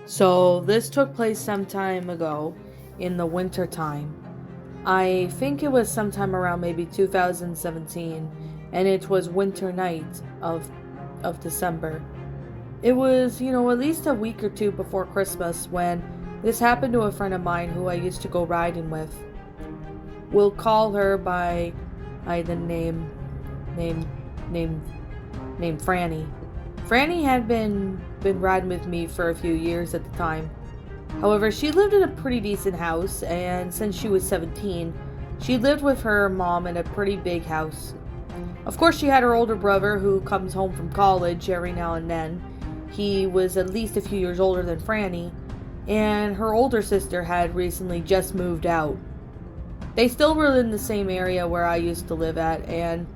So this took place some time ago in the winter time. I think it was sometime around maybe 2017, and it was winter night of December. It was, at least a week or two before Christmas when this happened to a friend of mine who I used to go riding with. We'll call her by the name name named Franny. Franny had been riding with me for a few years at the time. However, she lived in a pretty decent house, and since she was 17, she lived with her mom in a pretty big house. Of course, she had her older brother who comes home from college every now and then. He was at least a few years older than Franny, and her older sister had recently just moved out. They still were in the same area where I used to live at, and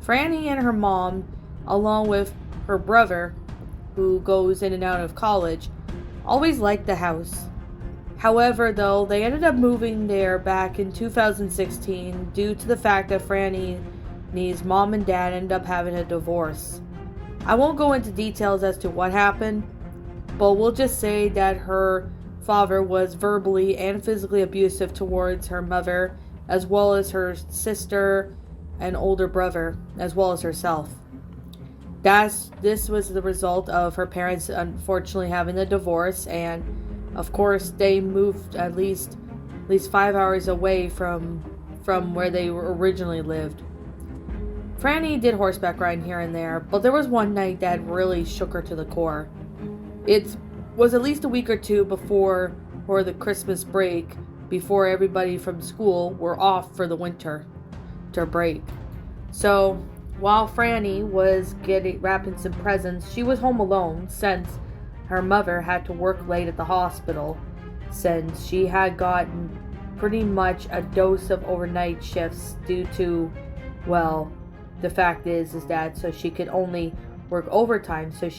Franny and her mom, along with her brother, who goes in and out of college, always liked the house. However, though, they ended up moving there back in 2016 due to the fact that Franny's mom and dad ended up having a divorce. I won't go into details as to what happened, but we'll just say that her father was verbally and physically abusive towards her mother, as well as her sister and older brother, as well as herself. This was the result of her parents unfortunately having a divorce, and of course they moved at least 5 hours away from where they originally lived. Franny did horseback riding here and there, but there was one night that really shook her to the core. It was at least a week or two before the Christmas break, before everybody from school were off for the winter break. So while Franny was wrapping some presents, she was home alone since her mother had to work late at the hospital, since she had gotten pretty much a dose of overnight shifts due to, well, the fact is that so she could only work overtime so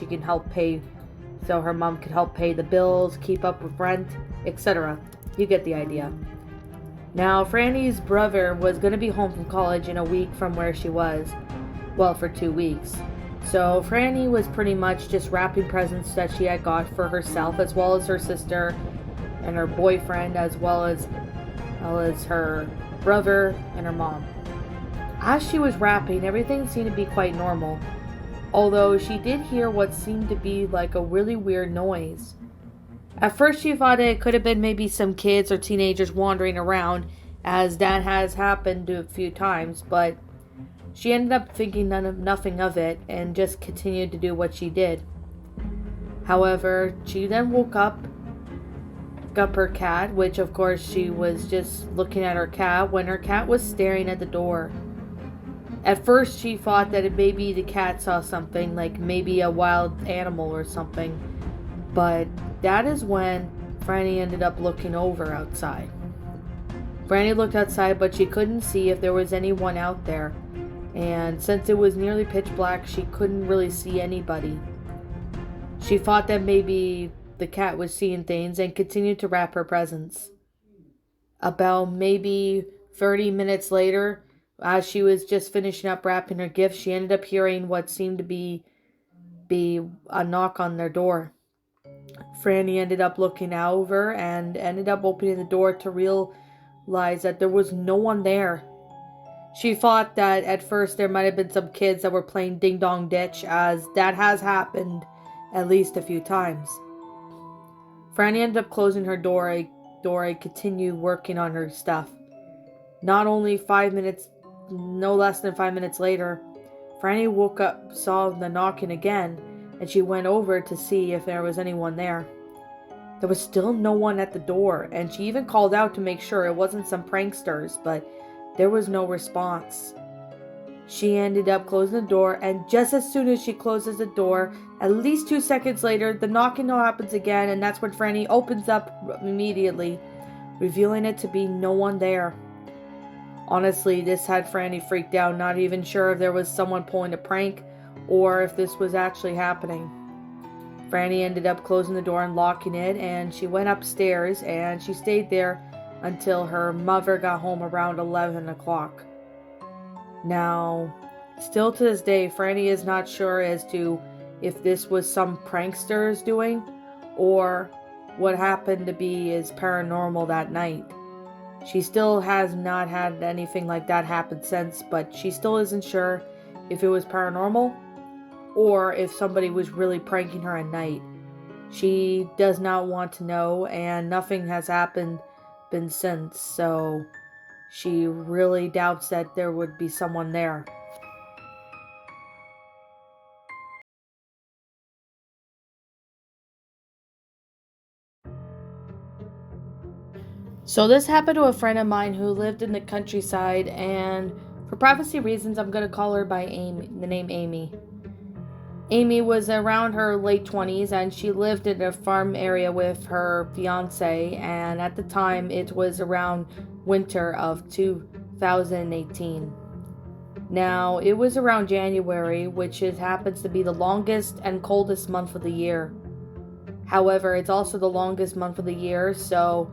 her mom could help pay the bills, keep up with rent, etc. You get the idea. Now, Franny's brother was going to be home from college in a week from where she was. Well, for 2 weeks. So Franny was pretty much just wrapping presents that she had got for herself, as well as her sister and her boyfriend, as well as her brother and her mom. As she was wrapping, everything seemed to be quite normal, although she did hear what seemed to be like a really weird noise. At first she thought it could have been maybe some kids or teenagers wandering around, as that has happened a few times, but she ended up thinking nothing of it and just continued to do what she did. However, she then woke up her cat, which of course she was just looking at her cat when her cat was staring at the door. At first she thought that maybe the cat saw something, like maybe a wild animal or something, but that is when Franny ended up looking over outside. Franny looked outside, but she couldn't see if there was anyone out there, and since it was nearly pitch black, she couldn't really see anybody. She thought that maybe the cat was seeing things and continued to wrap her presents. About maybe 30 minutes later, as she was just finishing up wrapping her gifts, she ended up hearing what seemed to be a knock on their door. Franny ended up looking over and ended up opening the door to realize that there was no one there. She thought that at first there might have been some kids that were playing Ding Dong Ditch, as that has happened at least a few times. Franny ended up closing her door and continued working on her stuff. No less than 5 minutes later, Franny woke up, saw the knocking again, and she went over to see if there was anyone there. There was still no one at the door, and she even called out to make sure it wasn't some pranksters, but there was no response. She ended up closing the door, and just as soon as she closes the door, at least 2 seconds later, the knocking happens again, and that's when Franny opens up immediately, revealing it to be no one there. Honestly, this had Franny freaked out, not even sure if there was someone pulling a prank or if this was actually happening. Franny ended up closing the door and locking it, and she went upstairs and she stayed there until her mother got home around 11 o'clock. Now, still to this day, Franny is not sure as to if this was some pranksters doing or what happened to be is paranormal that night. She still has not had anything like that happen since, but she still isn't sure if it was paranormal or if somebody was really pranking her at night. She does not want to know, and nothing has been since, so she really doubts that there would be someone there. So this happened to a friend of mine who lived in the countryside, and for privacy reasons, I'm gonna call her by Amy, the name Amy. Amy was around her late 20s and she lived in a farm area with her fiance, and at the time it was around winter of 2018. Now, it was around January, which happens to be the longest and coldest month of the year. However, it's also the longest month of the year, so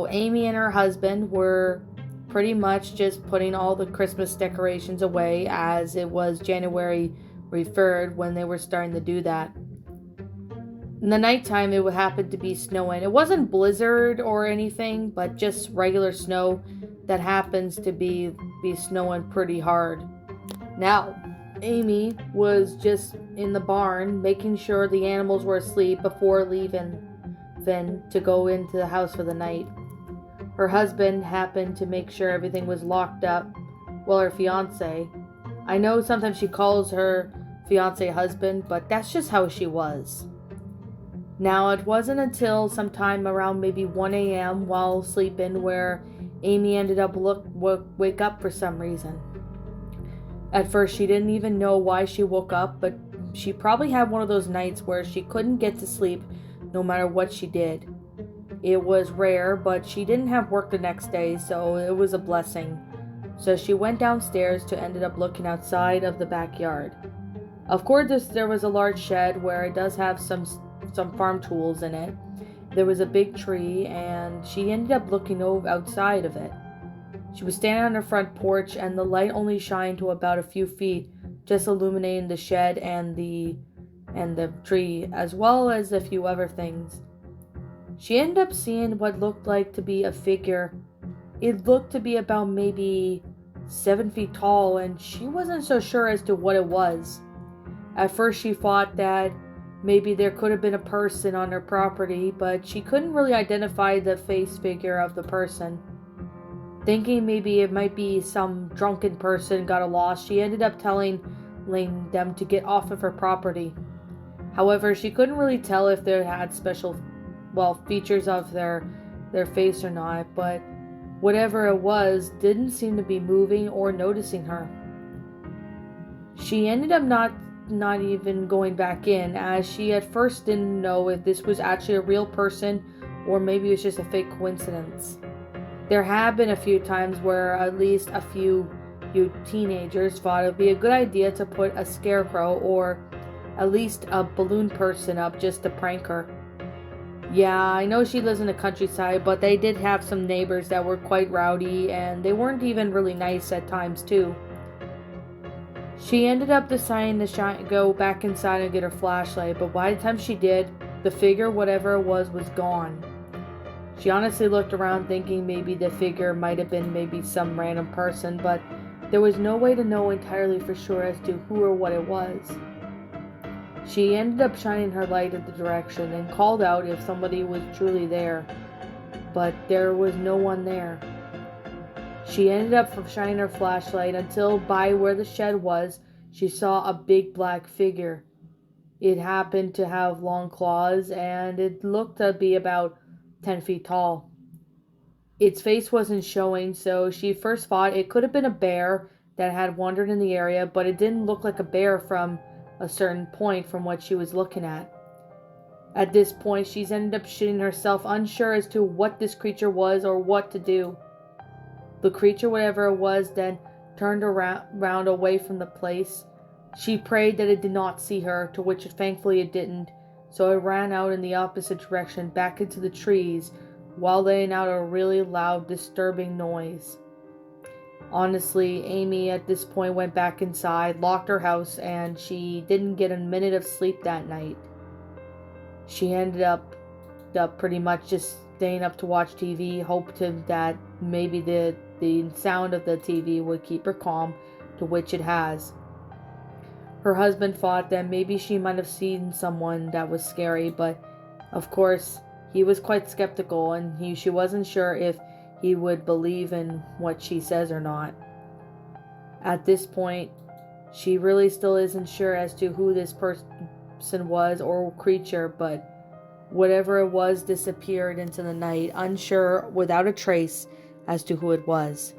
Amy and her husband were pretty much just putting all the Christmas decorations away, as it was January 3rd when they were starting to do that. In the nighttime, it would happen to be snowing. It wasn't blizzard or anything, but just regular snow that happens to be snowing pretty hard. Now, Amy was just in the barn making sure the animals were asleep before leaving then to go into the house for the night. Her husband happened to make sure everything was locked up. Well, her fiance. I know sometimes she calls her fiance husband, but that's just how she was. Now, it wasn't until sometime around maybe 1 a.m. while sleeping where Amy ended up wake up for some reason. At first, she didn't even know why she woke up, but she probably had one of those nights where she couldn't get to sleep no matter what she did. It was rare, but she didn't have work the next day, so it was a blessing. So she went downstairs to ended up looking outside of the backyard. Of course, there was a large shed where it does have some farm tools in it. There was a big tree, and she ended up looking over outside of it. She was standing on her front porch, and the light only shined to about a few feet, just illuminating the shed and the tree, as well as a few other things. She ended up seeing what looked like to be a figure. It looked to be about maybe 7 feet tall, and she wasn't so sure as to what it was. At first, she thought that maybe there could have been a person on her property, but she couldn't really identify the face figure of the person. Thinking maybe it might be some drunken person got lost, she ended up telling them to get off of her property. However, she couldn't really tell if they had special, features of their face or not, but whatever it was didn't seem to be moving or noticing her. She ended up not even going back in, as she at first didn't know if this was actually a real person or maybe it was just a fake coincidence. There have been a few times where at least a few teenagers thought it would be a good idea to put a scarecrow or at least a balloon person up just to prank her. Yeah, I know she lives in the countryside, but they did have some neighbors that were quite rowdy, and they weren't even really nice at times too. She ended up deciding to go back inside and get her flashlight, but by the time she did, the figure, whatever it was gone. She honestly looked around thinking maybe the figure might have been maybe some random person, but there was no way to know entirely for sure as to who or what it was. She ended up shining her light in the direction and called out if somebody was truly there, but there was no one there. She ended up shining her flashlight until by where the shed was, she saw a big black figure. It happened to have long claws, and it looked to be about 10 feet tall. Its face wasn't showing, so she first thought it could have been a bear that had wandered in the area, but it didn't look like a bear from a certain point from what she was looking at. At this point, she's ended up shitting herself, unsure as to what this creature was or what to do. The creature, whatever it was, then turned around away from the place. She prayed that it did not see her, to which thankfully it didn't, so it ran out in the opposite direction back into the trees while letting out a really loud, disturbing noise. Honestly, Amy at this point went back inside, locked her house, and she didn't get a minute of sleep that night. She ended up ended up pretty much just staying up to watch TV, hoped that maybe the sound of the TV would keep her calm, to which it has. Her husband thought that maybe she might have seen someone that was scary, but of course he was quite skeptical, and she wasn't sure if he would believe in what she says or not. At this point, she really still isn't sure as to who this person was or creature, but whatever it was disappeared into the night, unsure, without a trace as to who it was.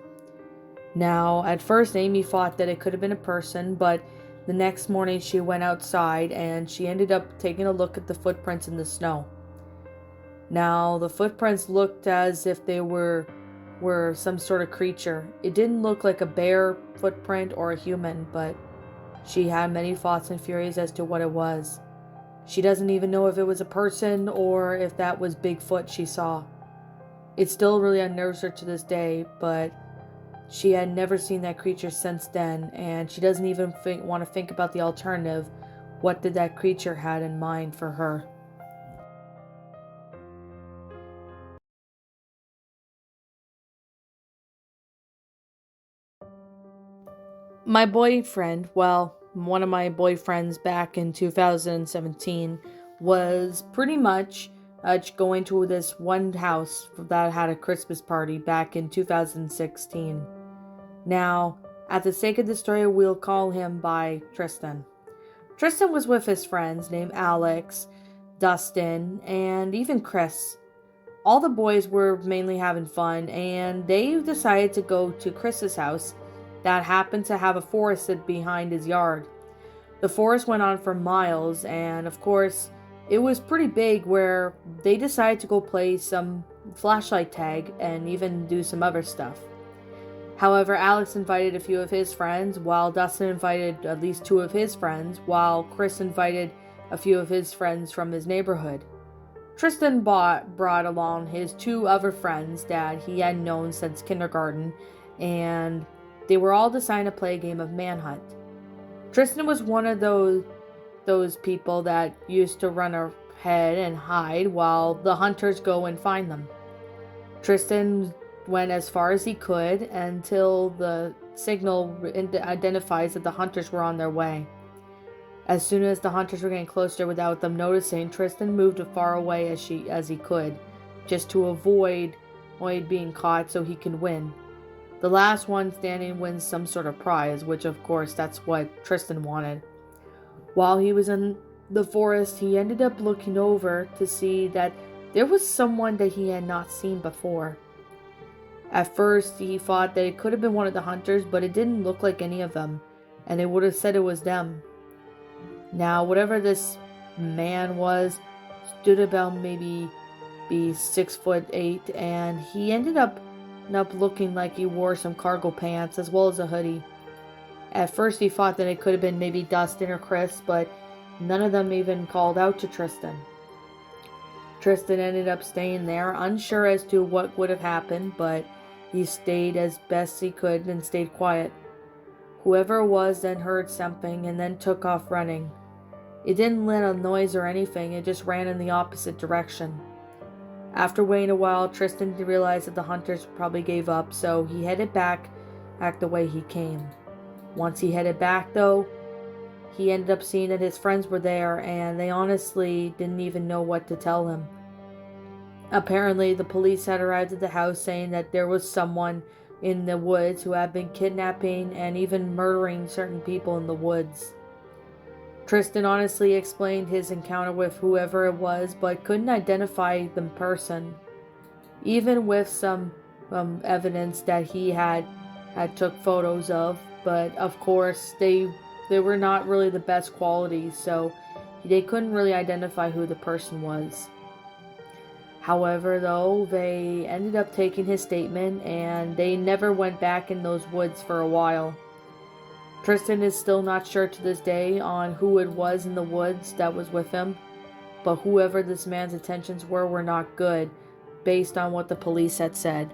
Now, at first Amy thought that it could have been a person, but the next morning she went outside and she ended up taking a look at the footprints in the snow. Now, the footprints looked as if they were some sort of creature. It didn't look like a bear footprint or a human, but she had many thoughts and theories as to what it was. She doesn't even know if it was a person or if that was Bigfoot she saw. It still really unnerves her to this day, but she had never seen that creature since then, and she doesn't even want to think about the alternative. What did that creature had in mind for her? My boyfriend, one of my boyfriends back in 2017, was pretty much going to this one house that had a Christmas party back in 2016. Now, at the sake of the story, we'll call him by Tristan. Tristan was with his friends named Alex, Dustin, and even Chris. All the boys were mainly having fun, and they decided to go to Chris's house that happened to have a forest behind his yard. The forest went on for miles, and of course, it was pretty big, where they decided to go play some flashlight tag and even do some other stuff. However, Alex invited a few of his friends, while Dustin invited at least 2 of his friends, while Chris invited a few of his friends from his neighborhood. Tristan brought along his 2 other friends that he had known since kindergarten, and they were all deciding to play a game of manhunt. Tristan was one of those people that used to run ahead and hide while the hunters go and find them. Tristan went as far as he could until the signal identifies that the hunters were on their way. As soon as the hunters were getting closer without them noticing, Tristan moved as far away as he could, just to avoid being caught so he can win. The last one standing wins some sort of prize, which of course that's what Tristan wanted. While he was in the forest, he ended up looking over to see that there was someone that he had not seen before. At first, he thought that it could have been one of the hunters, but it didn't look like any of them, and they would have said it was them. Now, whatever this man was, stood about maybe 6'8", and he ended up looking like he wore some cargo pants as well as a hoodie. At first, he thought that it could have been maybe Dustin or Chris, but none of them even called out to Tristan. Tristan ended up staying there, unsure as to what would have happened, but he stayed as best he could and stayed quiet. Whoever it was then heard something and then took off running. It didn't let a noise or anything, it just ran in the opposite direction. After waiting a while, Tristan realized that the hunters probably gave up, so he headed back the way he came. Once he headed back, though, he ended up seeing that his friends were there, and they honestly didn't even know what to tell him. Apparently, the police had arrived at the house saying that there was someone in the woods who had been kidnapping and even murdering certain people in the woods. Tristan honestly explained his encounter with whoever it was, but couldn't identify the person, even with some evidence that he had took photos of. But of course, they were not really the best quality, so they couldn't really identify who the person was. However, though, they ended up taking his statement, and they never went back in those woods for a while. Tristan is still not sure to this day on who it was in the woods that was with him, but whoever this man's intentions were not good, based on what the police had said.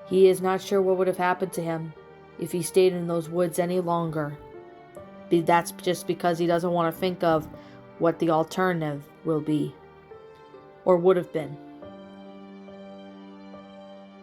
He is not sure what would have happened to him if he stayed in those woods any longer. That's just because he doesn't want to think of what the alternative will be. or would have been.